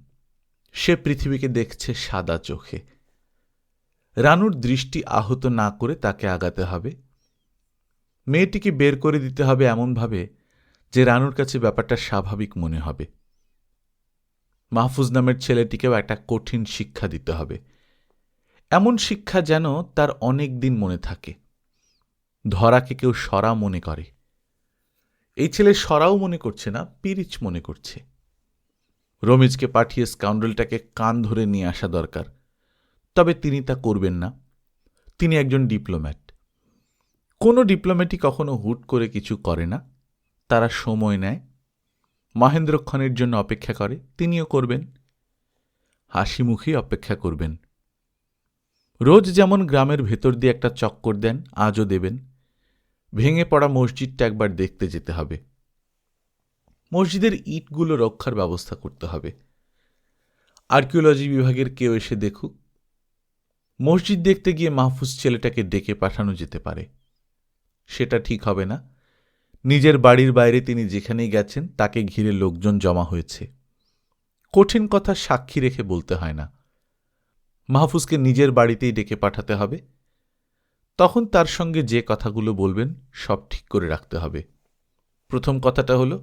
সে পৃথিবীকে দেখছে সাদা চোখে। রানুর দৃষ্টি আহত না করে তাকে আগাতে হবে। মেয়েটিকে বের করে দিতে হবে এমনভাবে যে রানুর কাছে ব্যাপারটা স্বাভাবিক মনে হবে। মাহফুজ নামের ছেলেটিকেও একটা কঠিন শিক্ষা দিতে হবে, এমন শিক্ষা যেন তার অনেক দিন মনে থাকে। ধরাকে কেউ সরা মনে করে, এই ছেলে সরাও মনে করছে না, পিরিচ মনে করছে। রমিজকে পাঠিয়ে স্কাউন্ডেলটাকে কান ধরে নিয়ে আসা দরকার, তবে তিনি তা করবেন না। তিনি একজন ডিপ্লোম্যাট। কোনো ডিপ্লোম্যাটই কখনো হুট করে কিছু করে না, তারা সময় নেয়, মহেন্দ্রক্ষণের জন্য অপেক্ষা করে। তিনিও করবেন, হাসি মুখেই অপেক্ষা করবেন। রোজ যেমন গ্রামের ভেতর দিয়ে একটা চক্কর দেন, আজও দেবেন। ভেঙে পড়া মসজিদটা একবার দেখতে যেতে হবে। মসজিদের ইটগুলো রক্ষার ব্যবস্থা করতে হবে। আর্কিওলজি বিভাগের কেউ এসে দেখুক। মসজিদ দেখতে গিয়ে মাহফুজ ছেলেটাকে ডেকে পাঠানো যেতে পারে। সেটা ঠিক হবে না। নিজের বাড়ির বাইরে তিনি যেখানেই গেছেন তাকে ঘিরে লোকজন জমা হয়েছে। কঠিন কথা সাক্ষী রেখে বলতে হয় না। মাহফুজকে নিজের বাড়িতেই ডেকে পাঠাতে হবে। তখন তার সঙ্গে যে কথাগুলো বলবেন সব ঠিক করে রাখতে হবে। প্রথম কথাটা হলো,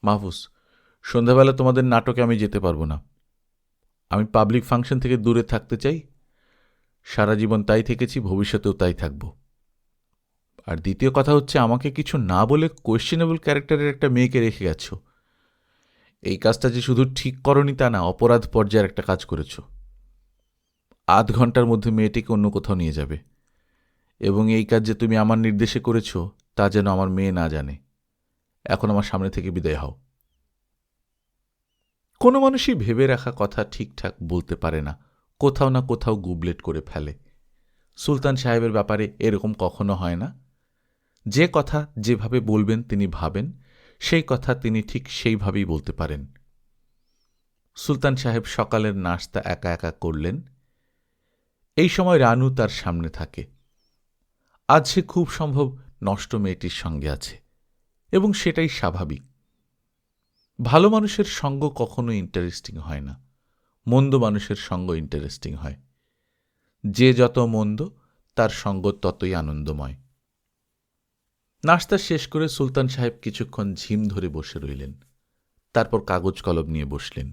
মাহফুজ, সন্ধ্যাবেলা তোমাদের নাটকে আমি যেতে পারবো না। আমি পাবলিক ফাংশন থেকে দূরে থাকতে চাই। সারা জীবন তাই থেকেছি, ভবিষ্যতেও তাই থাকব। আর দ্বিতীয় কথা হচ্ছে, আমাকে কিছু না বলে কোয়েশ্চেনেবল ক্যারেক্টারের একটা মেয়েকে রেখে গেছ। এই কাজটা যে শুধু ঠিক করনি তা না, অপরাধ পর্যায়ের একটা কাজ করেছ। আধ ঘন্টার মধ্যে মেয়েটিকে অন্য কোথাও নিয়ে যাবে, এবং এই কাজ যে তুমি আমার নির্দেশে করেছ তা যেন আমার মেয়ে না জানে। এখন আমার সামনে থেকে বিদায় হও। কোনো মানুষই ভেবে রাখা কথা ঠিকঠাক বলতে পারে না, কোথাও না কোথাও গুবলেট করে ফেলে। সুলতান সাহেবের ব্যাপারে এরকম কখনো হয় না। যে কথা যেভাবে বলবেন তিনি ভাবেন, সেই কথা তিনি ঠিক সেইভাবেই বলতে পারেন। সুলতান সাহেব সকালের নাশতা একা একা করলেন। এই সময় রানু তার সামনে থাকে। আজ সে খুব সম্ভব নষ্ট মেয়েটির সঙ্গে আছে, এবং সেটাই স্বাভাবিক। ভালো মানুষের সঙ্গ কখনো ইন্টারেস্টিং হয় না, মন্দ মানুষের সঙ্গ ইন্টারেস্টিং হয়। যে যত মন্দ তার সঙ্গ ততই আনন্দময়। নাশতা শেষ করে সুলতান সাহেব কিছুক্ষণ ঝিম ধরে বসে রইলেন। তারপর কাগজ কলম নিয়ে বসলেন।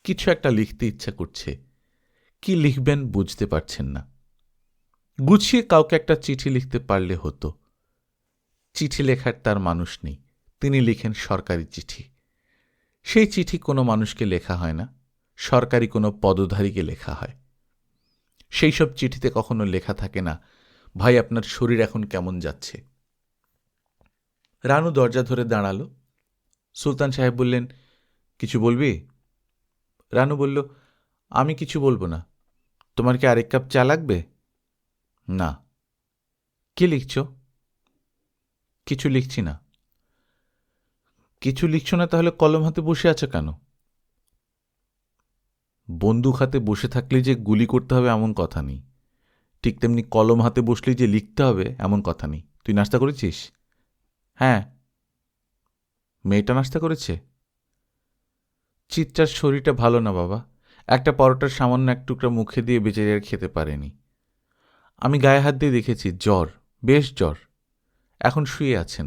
কিছু একটা লিখতে ইচ্ছা করছে, কি লিখবেন বুঝতে পারছেন না। গুছিয়ে কাউকে একটা চিঠি লিখতে পারলে হতো। চিঠি লেখার তার মানুষ নেই, তিনি লিখেন সরকারি চিঠি। সেই চিঠি কোনো মানুষকে লেখা হয় না, সরকারি কোনো পদধারীকে লেখা হয়। সেই সব চিঠিতে কখনো লেখা থাকে না, ভাই আপনার শরীর এখন কেমন যাচ্ছে। রানু দরজা ধরে দাঁড়াল। সুলতান সাহেব বললেন, কিছু বলবি? রানু বলল, আমি কিছু বলবো না। তোমার কি আরেক কাপ চা লাগবে? না। কি লিখছ? কিছু লিখছি না। কিছু লিখছ না তাহলে কলম হাতে বসে আছো কেন? বন্দুক হাতে বসে থাকলেই যে গুলি করতে হবে এমন কথা নেই, ঠিক তেমনি কলম হাতে বসলেই যে লিখতে হবে এমন কথা নেই। তুই নাস্তা করেছিস? হ্যাঁ। মেয়েটা নাস্তা করেছে? চিত্রার শরীরটা ভালো না বাবা, একটা পরোটার সামান্য এক টুকরা মুখে দিয়ে বেচারি আর খেতে পারেনি। আমি গায়ে হাত দিয়ে দেখেছি, জ্বর, বেশ জ্বর। এখন শুয়ে আছেন।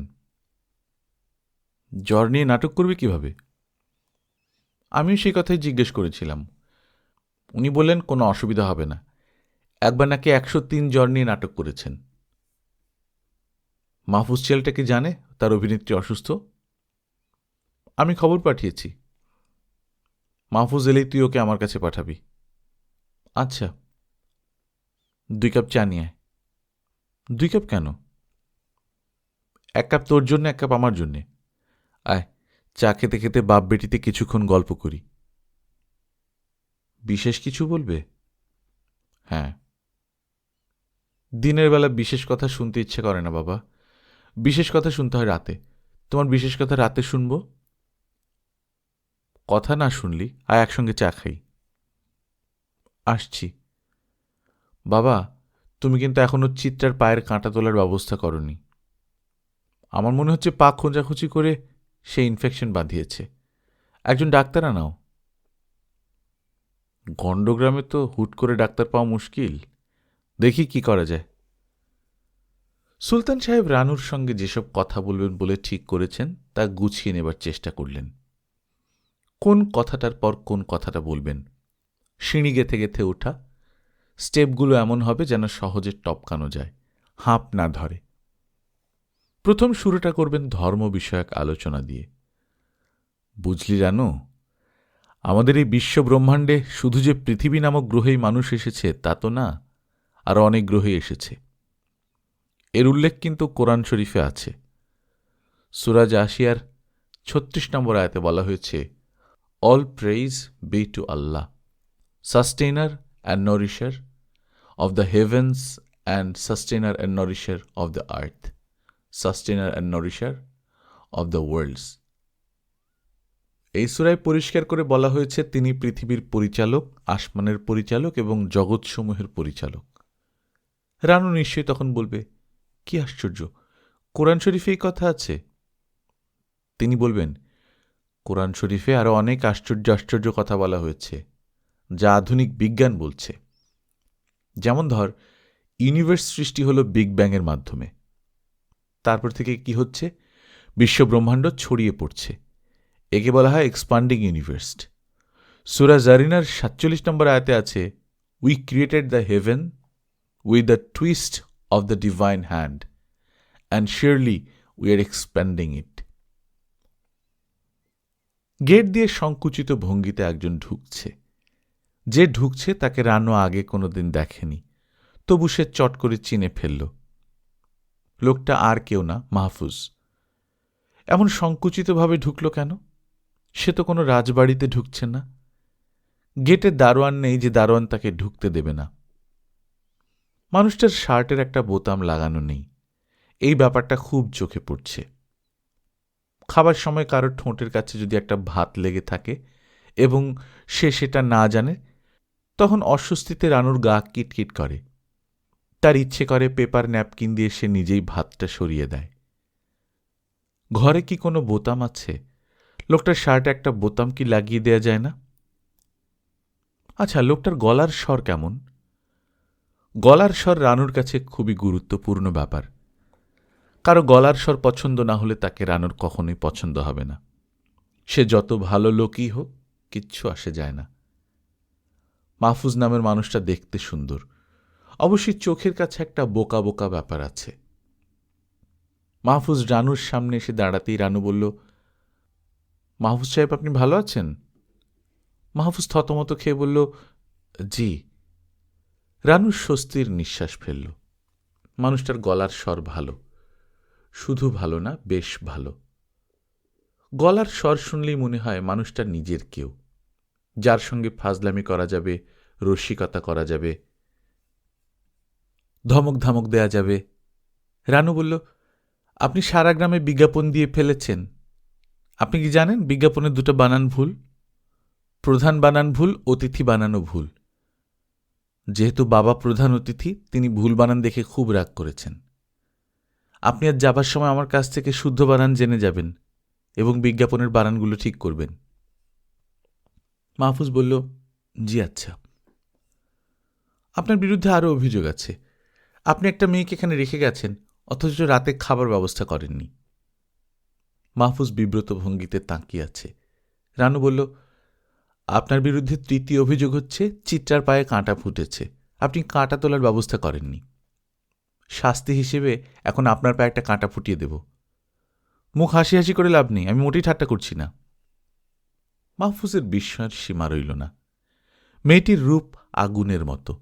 জ্বর নিয়ে নাটক করবে কিভাবে? আমিও সেই কথাই জিজ্ঞেস করেছিলাম। উনি বললেন কোনো অসুবিধা হবে না। একবার নাকি 103 জ্বর নিয়ে নাটক করেছেন। মাহফুজ ছেলেটা কি জানে তার অভিনেত্রী অসুস্থ? আমি খবর পাঠিয়েছি। মাহফুজ এলেই তুই ওকে আমার কাছে পাঠাবি। আচ্ছা। 2 কাপ চা নিয়ে আয়। 2 কাপ কেন? 1 কাপ তোর জন্য, 1 কাপ আমার জন্যে। আয়, চা খেতে খেতে বাপ বেটিতে কিছুক্ষণ গল্প করি। বিশেষ কিছু বলবে? হ্যাঁ। দিনের বেলা বিশেষ কথা শুনতে ইচ্ছে করে না বাবা, বিশেষ কথা শুনতে হয় রাতে। তোমার বিশেষ কথা রাতে শুনব? কথা না শুনলি আয় একসঙ্গে চা খাই। আসছি। বাবা, তুমি কিন্তু এখনো চিত্রার পায়ের কাঁটা তোলার ব্যবস্থা করনি। আমার মনে হচ্ছে পা খোঁজাখুঁজি করে সে ইনফেকশন বাঁধিয়েছে। একজন ডাক্তার আনাও। গণ্ডগ্রামে তো হুট করে ডাক্তার পাওয়া মুশকিল, দেখি কি করা যায়। সুলতান সাহেব রানুর সঙ্গে যেসব কথা বলবেন বলে ঠিক করেছেন তা গুছিয়ে নেবার চেষ্টা করলেন। কোন কথাটার পর কোন কথাটা বলবেন, সিঁড়ি গেথে গেথে ওঠা, স্টেপগুলো এমন হবে যেন সহজে টপকানো যায়, হাঁপ না ধরে। প্রথম শুরুটা করবেন ধর্ম বিষয়ক আলোচনা দিয়ে। বুঝলি রানু, আমাদের এই বিশ্বব্রহ্মাণ্ডে শুধু যে পৃথিবী নামক গ্রহেই মানুষ এসেছে তা তো না, আরও অনেক গ্রহে এসেছে। এর উল্লেখ কিন্তু কোরআন শরীফে আছে। সূরা জাসিয়ার ৩৬ নম্বর আয়াতে বলা হয়েছে, all praise be to Allah, sustainer and nourisher of the heavens and sustainer and nourisher of the earth, sustainer and nourisher of the worlds. এই সূরায় পরিষ্কার করে বলা হয়েছে তিনি পৃথিবীর পরিচালক, আসমানের পরিচালক এবং জগৎসমূহের পরিচালক। রানু নিশ্চয়ই তখন বলবে, কি আশ্চর্য, কোরআন শরীফে এই কথা আছে? তিনি বলবেন, কোরআন শরীফে আরও অনেক আশ্চর্য আশ্চর্য কথা বলা হয়েছে যা আধুনিক বিজ্ঞান বলছে। যেমন ধর, ইউনিভার্স সৃষ্টি হল বিগ ব্যাংয়ের মাধ্যমে। তারপর থেকে কি হচ্ছে, বিশ্বব্রহ্মাণ্ড ছড়িয়ে পড়ছে। একে বলা হয় এক্সপান্ডিং ইউনিভার্স। সূরা জারিনার ৪৭ নম্বর আয়াতে আছে, we created the heaven with the twist of the divine hand and surely we are expanding it. Gate দিয়ে সংকুচিত ভঙ্গিতে একজন ঢুকছে। যে ঢুকছে তাকে রানু আগে কোনোদিন দেখেনি, তবু সে চট করে চিনে ফেলল। লোকটা আর কেউ না, মাহফুজ। এমন সংকুচিতভাবে ঢুকল কেন? সে তো কোনো রাজবাড়িতে ঢুকছে না। গেটে দারোয়ান নেই যে দারোয়ান তাকে ঢুকতে দেবে না। মানুষটার শার্টের একটা বোতাম লাগানো নেই, এই ব্যাপারটা খুব চোখে পড়ছে। খাবার সময় কারোর ঠোঁটের কাছে যদি একটা ভাত লেগে থাকে এবং সে সেটা না জানে, তখন অস্বস্তিতে রানুর গা কিটকিট করে। তার ইচ্ছে করে পেপার ন্যাপকিন দিয়ে সে নিজেই ভাতটা সরিয়ে দেয়। ঘরে কি কোনো বোতাম আছে? লোকটার শার্টে একটা বোতাম কি লাগিয়ে দেয়া যায় না? আচ্ছা, লোকটার গলার স্বর কেমন? গলার স্বর রানুর কাছে খুবই গুরুত্বপূর্ণ ব্যাপার। কারো গলার স্বর পছন্দ না হলে তাকে রানুর কখনোই পছন্দ হবে না। সে যত ভালো লোকই হোক, কিচ্ছু আসে যায় না। মাহফুজ নামের মানুষটা দেখতে সুন্দর, অবশ্যই চোখের কাছে একটা বোকা বোকা ব্যাপার আছে। মাহফুজ রানুর সামনে এসে দাঁড়াতেই রানু বলল, মাহফুজ সাহেব, আপনি ভালো আছেন? মাহফুজ থতমত খেয়ে বলল, জি। রানু স্বস্তির নিঃশ্বাস ফেলল। মানুষটার গলার স্বর ভালো, শুধু ভালো না, বেশ ভালো। গলার স্বর শুনলেই মনে হয় মানুষটা নিজের কেউ, যার সঙ্গে ফাজলামি করা যাবে, রসিকতা করা যাবে, ধমক ধামক দেয়া যাবে। রানু বলল, আপনি সারা গ্রামে বিজ্ঞাপন দিয়ে ফেলেছেন। আপনি কি জানেন বিজ্ঞাপনের দুটো বানান ভুল? প্রধান বানান ভুল, অতিথি বানানো ভুল। যেহেতু বাবা প্রধান অতিথি, তিনি ভুল বানান দেখে খুব রাগ করেছেন। আপনি আজ যাবার সময় আমার কাছ থেকে শুদ্ধ বানান জেনে যাবেন এবং বিজ্ঞাপনের বানানগুলো ঠিক করবেন। মাহফুজ বলল, জি আচ্ছা। আপনার বিরুদ্ধে আরও অভিযোগ আছে। আপনি একটা মেয়েকে এখানে রেখে গেছেন, অথচ রাতে খাবার ব্যবস্থা করেননি। মাহফুজ বিব্রত ভঙ্গিতে তাকিয়ে আছে। রানু বলল, আপনার বিরুদ্ধে তৃতীয় অভিযোগ হচ্ছে চিত্রার পায়ে কাঁটা ফুটেছে, আপনি কাঁটা তোলার ব্যবস্থা করেননি। শাস্তি হিসেবে এখন আপনার পায়ে একটা কাঁটা ফুটিয়ে দেব। মুখ হাসি হাসি করে লাভ নেই, আমি মোটেই ঠাট্টা করছি না। মাহফুজের বিস্ময়ের সীমা রইল না। মেয়েটির রূপ আগুনের মতো,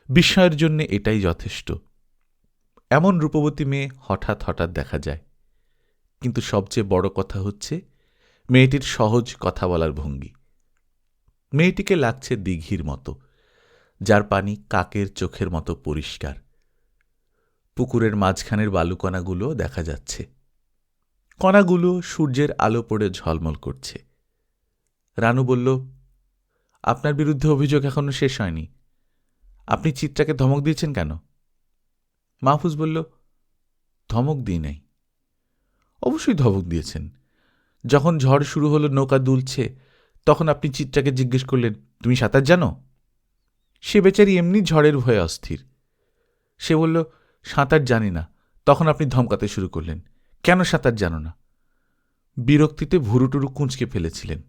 বিস্ময়ের জন্যে এটাই যথেষ্ট। এমন রূপবতী মেয়ে হঠাৎ হঠাৎ দেখা যায়। কিন্তু সবচেয়ে বড় কথা হচ্ছে মেয়েটির সহজ কথা বলার ভঙ্গি। মেয়েটিকে লাগছে দিঘির মতো, যার পানি কাকের চোখের মতো পরিষ্কার। পুকুরের মাঝখানের বালুকণাগুলো দেখা যাচ্ছে। কণাগুলো সূর্যের আলো পড়ে ঝলমল করছে। রানু বলল, আপনার বিরুদ্ধে অভিযোগ এখনো শেষ হয়নি। আপনি চিত্রাকে ধমক দিয়েছেন কেন? মাহফুজ বলল, ধমক দিই নাই। অবশ্যই ধমক দিয়েছেন। যখন ঝড় শুরু হলো, নৌকা দুলছে, তখন আপনি চিত্রাকে জিজ্ঞেস করলেন, তুমি সাঁতার জানো? সে বেচারি এমনি ঝড়ের ভয়ে অস্থির। সে বলল, সাঁতার জানি না। তখন আপনি ধমকাতে শুরু করলেন, কেন সাঁতার জানো না? বিরক্তিতে ভুরুটুরু কুঁচকে ফেলেছিলেন।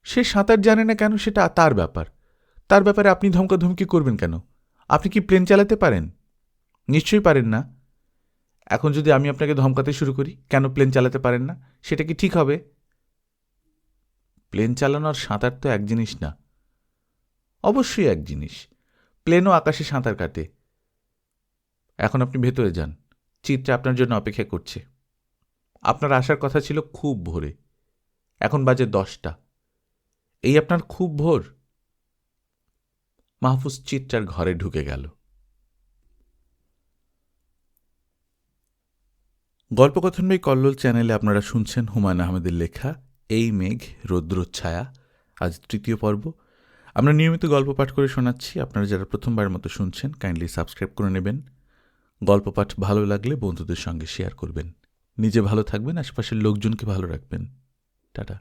সে সাঁতার জানে না কেন সেটা তার ব্যাপার। তার ব্যাপারে আপনি ধমকাধমকি করবেন কেন? আপনি কি প্লেন চালাতে পারেন? নিশ্চয়ই পারেন না। এখন যদি আমি আপনাকে ধমকাতে শুরু করি, কেন প্লেন চালাতে পারেন না, সেটা কি ঠিক হবে? প্লেন চালানো আর সাঁতার তো এক জিনিস না। অবশ্যই এক জিনিস। প্লেনও আকাশে সাঁতার কাটে। এখন আপনি ভেতরে যান। চিত্রা আপনার জন্য অপেক্ষা করছে। আপনার আসার কথা ছিল খুব ভোরে। এখন বাজে 10টা। এই আপনার খুব ভোর? মাহফুজ চিত্রার ঘরে ঢুকে গেল। গল্পকথন বাই কল্লোল চ্যানেলে আপনারা শুনছেন হুমায়ুন আহমেদের লেখা এই মেঘ রৌদ্রচ্ছায়া। আজ 3য় পর্ব। আমরা নিয়মিত গল্প পাঠ করে শোনাচ্ছি। আপনারা যারা প্রথমবার মতো শুনছেন, কাইন্ডলি সাবস্ক্রাইব করে নেবেন। গল্প পাঠ ভালো লাগলে বন্ধুদের সঙ্গে শেয়ার করবেন। নিজে ভালো থাকবেন, আশপাশের লোকজনকে ভালো রাখবেন। টাটা।